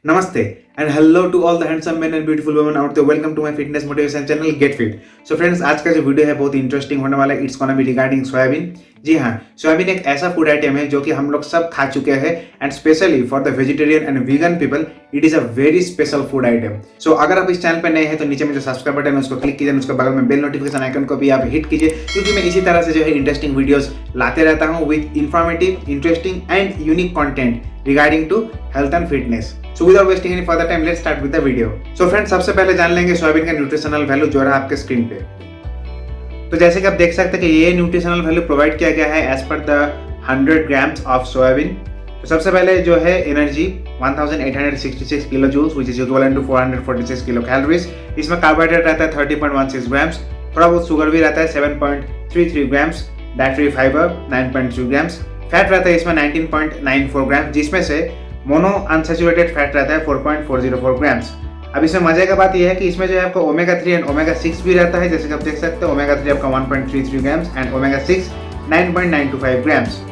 Namaste and hello to all the handsome men and beautiful women out there. Welcome to my fitness motivation channel getfit. So friends, आज का जो video है बहुत interesting होने वाला है. It's gonna be regarding soybean. जी हाँ, सोयाबीन एक ऐसा फूड आइटम है जो कि हम लोग सब खा चुके हैं and specially for the vegetarian and vegan people it is a very special food item. So अगर आप इस चैनल पर नए हैं तो नीचे में जो सब्सक्राइब बटन है उसको क्लिक कीजिए, उसके बगल में बेल नोटिफिकेशन आइकन को भी आप हिट कीजिए, क्योंकि मैं इसी तरह से जो है इंटरेस्टिंग वीडियोस लाते रहता हूँ with informative, interesting and unique content regarding to health and fitness. So without wasting any further time, let's start with the video. So friends, सबसे पहले जान लेंगे सोयाबीन का न्यूट्रिशनल वैल्यू जो रहा आपके स्क्रीन पे. तो जैसे कि आप देख सकते हैं कि ये न्यूट्रिशनल वैल्यू प्रोवाइड किया गया है as per the 100 grams of soybean. तो सबसे पहले जो है energy 1866 kilo joules which is equivalent to 446 kilo calories. इसमें कार्बोहाइड्रेट रहता है 30.16 ग्राम्स, थोड़ा बहुत शुगर भी रहता है 7.33 grams, dietary fibre 9.2 grams, fat रहता है इसमें 19.94 ग्राम, जिसमें से मोनो अनसैचुरेटेड फैट रहता है 4.404 ग्राम्स. अब इसमें मजे का बात यह है कि इसमें जो है आपको ओमेगा 3 एंड ओमेगा 6 भी रहता है. जैसे कि आप देख सकते हैं ओमेगा 3 आपका 1.33 ग्राम्स एंड ओमेगा 6 9.925 ग्राम्स.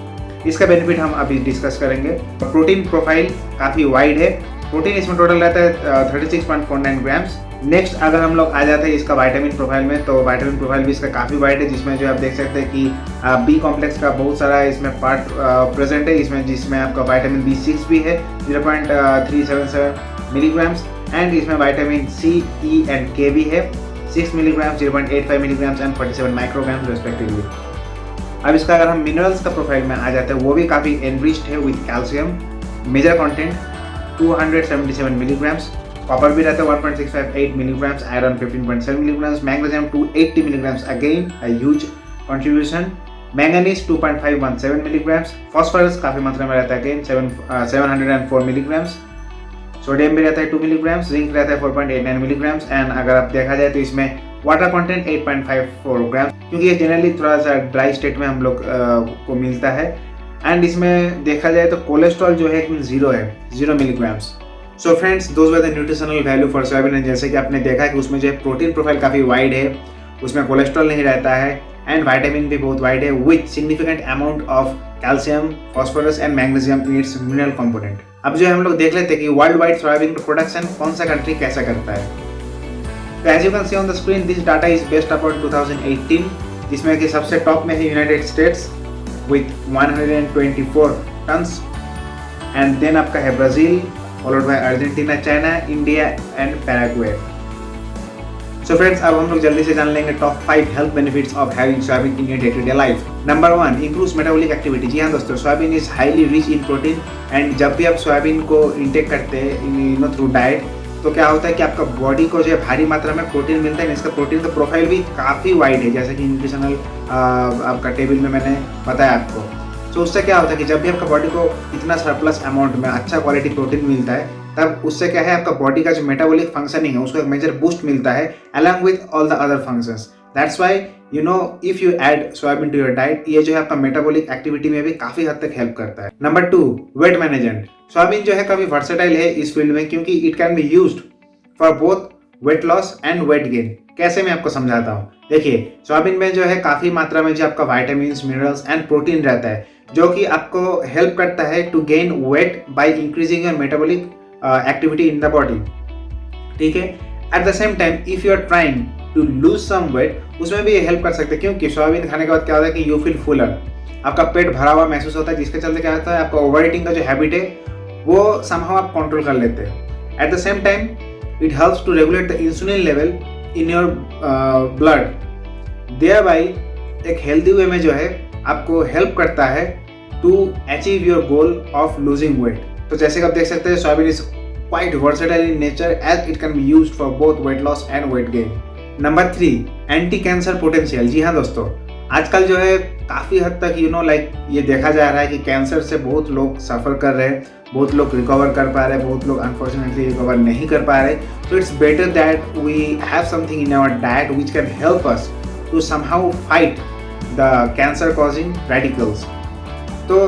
इसका बेनिफिट हम अभी डिस्कस करेंगे. प्रोटीन प्रोफाइल काफ़ी वाइड है. प्रोटीन इसमें टोटल रहता है 36.49 ग्राम्स. नेक्स्ट अगर हम लोग आ जाते हैं इसका विटामिन प्रोफाइल में, तो विटामिन प्रोफाइल भी इसका काफ़ी वाइड है, जिसमें जो आप देख सकते हैं कि बी कॉम्प्लेक्स का बहुत सारा इसमें पार्ट प्रेजेंट है इसमें, जिसमें आपका विटामिन B6 भी है 0.377 मिलीग्राम्स एंड इसमें vitamin C, E and K भी है 6 milligram, 0.85 milligrams and 47 micrograms respectively. अब इसका अगर हम मिनरल्स का प्रोफाइल में आ जाते हैं, वो भी काफ़ी एनरिच्ड है with calcium. Major content 277 milligrams, copper भी रहता है 1.658 milligrams, iron 15.7 milligrams, magnesium 280 milligrams, again a huge contribution. Manganese 2.517 milligrams, phosphorus काफ़ी मात्रा में रहता है अगेन 704 मिलीग्राम्स, सोडियम भी रहता है 2 मिलीग्राम्स, जिंक रहता है 4.89 मिलीग्राम्स एंड अगर आप देखा जाए तो इसमें वाटर कंटेंट 8.54 ग्राम, क्योंकि ये जनरली थोड़ा सा ड्राई स्टेट में हम लोग को मिलता है. एंड इसमें देखा जाए तो कोलेस्ट्रॉल जो है जीरो है, 0 milligrams. So friends, those were the nutritional value for soybean. जैसे कि आपने देखा कि उसमें जो है प्रोटीन प्रोफाइल काफ़ी वाइड है, उसमें कोलेस्ट्रॉल नहीं रहता है एंड विटामिन भी बहुत वाइड है with significant amount of calcium, phosphorus and magnesium in its mineral component. अब जो है हम लोग देख लेते हैं कि वर्ल्ड वाइड सोयाबीन प्रोडक्शन कौन सा कंट्री कैसा करता है. तो as you can see on the screen, this data is based upon 2018, जिसमें कि सबसे टॉप में है United States with 124 tons and then आपका है Brazil, followed by Argentina, China, India and Paraguay. So friends, अब हम लोग जल्दी से जान लेंगे top 5 health benefits of having soybean in your day to day life. Number 1, improves metabolic activity. जी हाँ दोस्तों, soybean is highly rich in protein and जब भी आप सोयाबीन को इंटेक करते हैं थ्रू डाइट, तो क्या होता है कि आपका बॉडी को जो है भारी मात्रा में प्रोटीन मिलता है. इसका प्रोटीन का प्रोफाइल भी काफ़ी वाइड है, जैसे कि न्यूट्रिशनल आपका टेबल में मैंने बताया आपको. तो उससे क्या होता है कि जब भी आपका बॉडी को इतना सरप्लस अमाउंट में अच्छा क्वालिटी प्रोटीन मिलता है, तब उससे क्या है आपका बॉडी का जो मेटाबॉलिक फंक्शनिंग है उसको एक मेजर बूस्ट मिलता है along with all the other functions. That's why you know if you add soybean to your diet, ये जो है आपका मेटाबॉलिक एक्टिविटी में भी काफ़ी हद तक हेल्प करता है. Number 2, weight management. सोयाबीन जो है काफ़ी वर्सेटाइल है इस फील्ड में, क्योंकि it can be used for both weight loss and weight gain. कैसे मैं आपको समझाता हूँ. देखिए, सोयाबीन में जो है काफ़ी मात्रा में जो आपका विटामिन, मिनरल्स एंड प्रोटीन रहता है, जो कि आपको हेल्प करता है to gain weight by increasing your metabolic activity in the body. ठीक है. At the same time if you are trying to lose some weight, उसमें भी ये हेल्प कर सकते हैं, क्योंकि सोयाबीन खाने के बाद क्या होता है कि यू फील फुलर, आपका पेट भरा हुआ महसूस होता है, जिसके चलते क्या होता है आपका ओवर ईटिंग का जो हैबिट है वो समहाउ आप कंट्रोल कर लेते हैं. At the same time it helps to regulate the insulin level in your blood, thereby एक हेल्दी वे में जो है आपको हेल्प करता है to achieve your goal of losing weight. तो जैसे कि आप देख सकते हैं soybean is quite versatile in nature as it can be used for both weight loss and weight gain. Number 3, anti cancer potential. जी हाँ दोस्तों, आजकल जो है काफ़ी हद तक ये देखा जा रहा है कि कैंसर से बहुत लोग सफ़र कर रहे हैं, बहुत लोग रिकवर कर पा रहे हैं, बहुत लोग अनफॉर्चुनेटली रिकवर नहीं कर पा रहे. तो it's better that we have something in our diet which can help us to somehow fight the cancer causing radicals. तो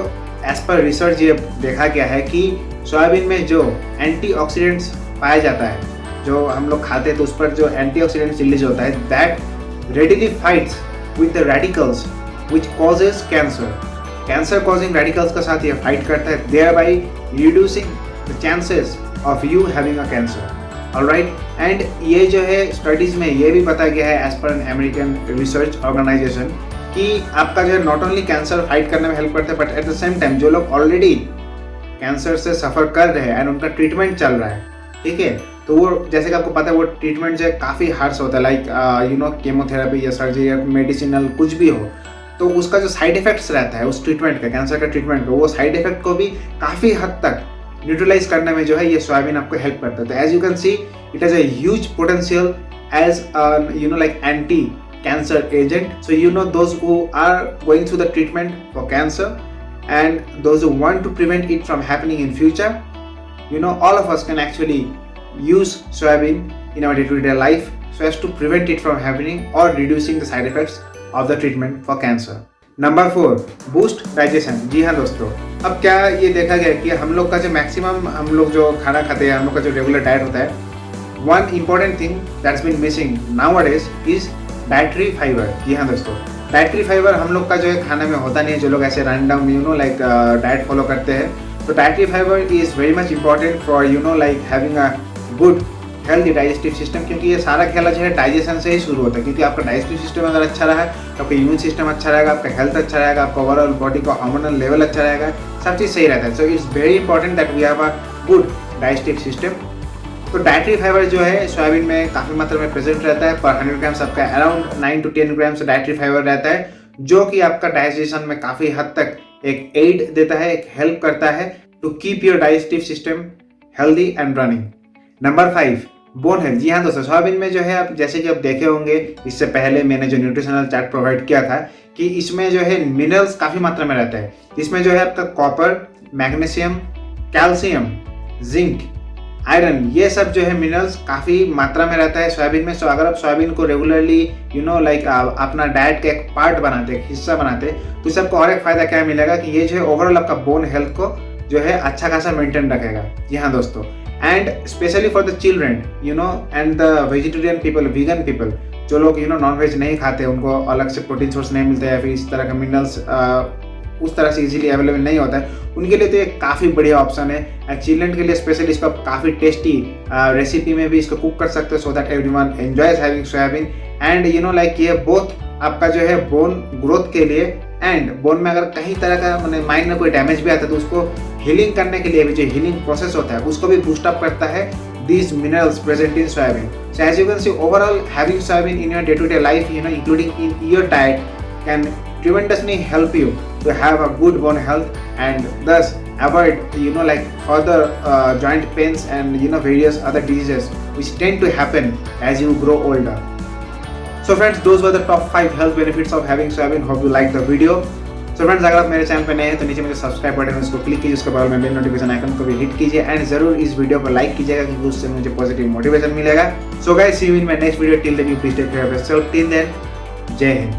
एज पर रिसर्च ये देखा गया है कि सोयाबीन में जो एंटीऑक्सीडेंट्स पाया जाता है, जो हम लोग खाते हैं तो उस पर जो एंटीऑक्सीडेंट्स रिलीज होता है, that readily fights with the radicals which causes cancer. Cancer causing radicals के साथ ये फाइट करता है, thereby reducing the chances of you having a cancer, alright. And ये जो है स्टडीज में ये भी बताया गया है as per an American research organisation कि आपका जो है नॉट ओनली कैंसर फाइट करने में हेल्प करता है, but at the same time जो लोग ऑलरेडी कैंसर से सफ़र कर रहे हैं एंड उनका ट्रीटमेंट चल रहा है, ठीक है, तो वो जैसे कि आपको पता है वो ट्रीटमेंट जो है काफ़ी हार्श होता है, लाइक केमोथेरेपी या सर्जरी या मेडिसिनल कुछ भी हो, तो उसका जो साइड इफेक्ट्स रहता है उस ट्रीटमेंट का, कैंसर का ट्रीटमेंट का, वो साइड इफेक्ट को भी काफ़ी हद तक न्यूट्रलाइज करने में जो है ये सोयाबीन आपको हेल्प करता है। तो as you can see it has a huge potential as like anti cancer agent. So those who are going through the treatment for cancer and those who want to prevent it from happening in future, all of us can actually use soybean in our day-to-day life so as to prevent it from happening or reducing the side effects of the treatment for cancer. Number 4, boost digestion। जी हाँ दोस्तों, अब क्या ये देखा गया कि हम लोग का जो मैक्सिमम हम लोग जो खाना खाते हैं, हम लोग का जो रेगुलर डाइट होता है, one important thing that's been missing nowadays is dietary fiber। जी हाँ दोस्तों, डाइटरी फाइबर हम लोग का जो है खाने में होता नहीं है, जो लोग ऐसे रैंडम लाइक डाइट फॉलो करते हैं। तो dietary fibre is very much important for like having a good healthy digestive system, क्योंकि ये सारा खेला जो है डाइजेशन से ही शुरू होता है। क्योंकि आपका डाइजेस्टिव सिस्टम अगर अच्छा रहा तो आपका इम्यून सिस्टम अच्छा रहेगा, आपका हेल्थ अच्छा रहेगा, आपका ओवरऑल बॉडी का हार्मोनल लेवल अच्छा रहेगा, सब चीज़ सही रहता है। So it's very important that we have a good digestive system. तो डाइटरी फाइबर जो है सोयाबीन में काफ़ी मात्रा में प्रेजेंट रहता है। पर 100 ग्राम्स आपका around 9 to 10 grams dietary fibre रहता है, जो कि आपका डाइजेशन में काफ़ी हद तक एक एड देता है, एक हेल्प करता है to keep your digestive system healthy and running. Number 5, bone health. जी हाँ दोस्तों, सोयाबीन में जो है आप जैसे कि आप देखे होंगे इससे पहले मैंने जो न्यूट्रिशनल चार्ट प्रोवाइड किया था कि इसमें जो है मिनरल्स काफ़ी मात्रा में रहता है। इसमें जो है आपका copper, magnesium, calcium, zinc, iron, ये सब जो है मिनरल्स काफ़ी मात्रा में रहता है सोयाबीन में। सो अगर आप सोयाबीन को रेगुलरली लाइक अपना डाइट का एक पार्ट बनाते, एक हिस्सा बनाते, तो इस सबको और एक फ़ायदा क्या मिलेगा कि ये जो है ओवरऑल आपका बोन हेल्थ को जो है अच्छा खासा मेंटेन रखेगा। जी हाँ दोस्तों, and specially for the children and the vegetarian people, vegan people, जो लोग नॉन वेज नहीं खाते, उनको अलग से प्रोटीन सोर्स नहीं मिलता है या फिर इस तरह का मिनरल्स उस तरह से इजीली अवेलेबल नहीं होता है, उनके लिए तो ये काफ़ी बढ़िया ऑप्शन है। एंड चिल्ड्रन के लिए स्पेशली इसको आप काफ़ी टेस्टी रेसिपी में भी इसको कुक कर सकते हो, so that everyone enjoys having soybean. And like ये बोथ आपका जो है बोन ग्रोथ के लिए एंड बोन में अगर कहीं तरह का माइंड में कोई डैमेज भी आता है तो उसको हीलिंग करने के लिए भी जो हीलिंग प्रोसेस होता है उसको भी बूस्ट अप करता है these minerals present in soybean. So as you can see, overall having soybean in your day-to-day life, including in your diet, can tremendously help you to have a good bone health and thus avoid like further joint pains and various other diseases which tend to happen as you grow older. So friends, those were the top 5 health benefits of having soybean. Hope you liked the video. So friends, अगर आप मेरे channel पर नए हैं तो नीचे मुझे subscribe button है उसको क्लिक कीजिए, उसके बाद में बेल नोटिफिकेशन आइकन को भी हिट कीजिए एंड जरूर इस वीडियो पर लाइक कीजिएगा क्योंकि उससे मुझे पॉजिटिव मोटिवेशन मिलेगा। So guys, see you in my next video. Till then you please take care of yourself. Till then, जय हिंद।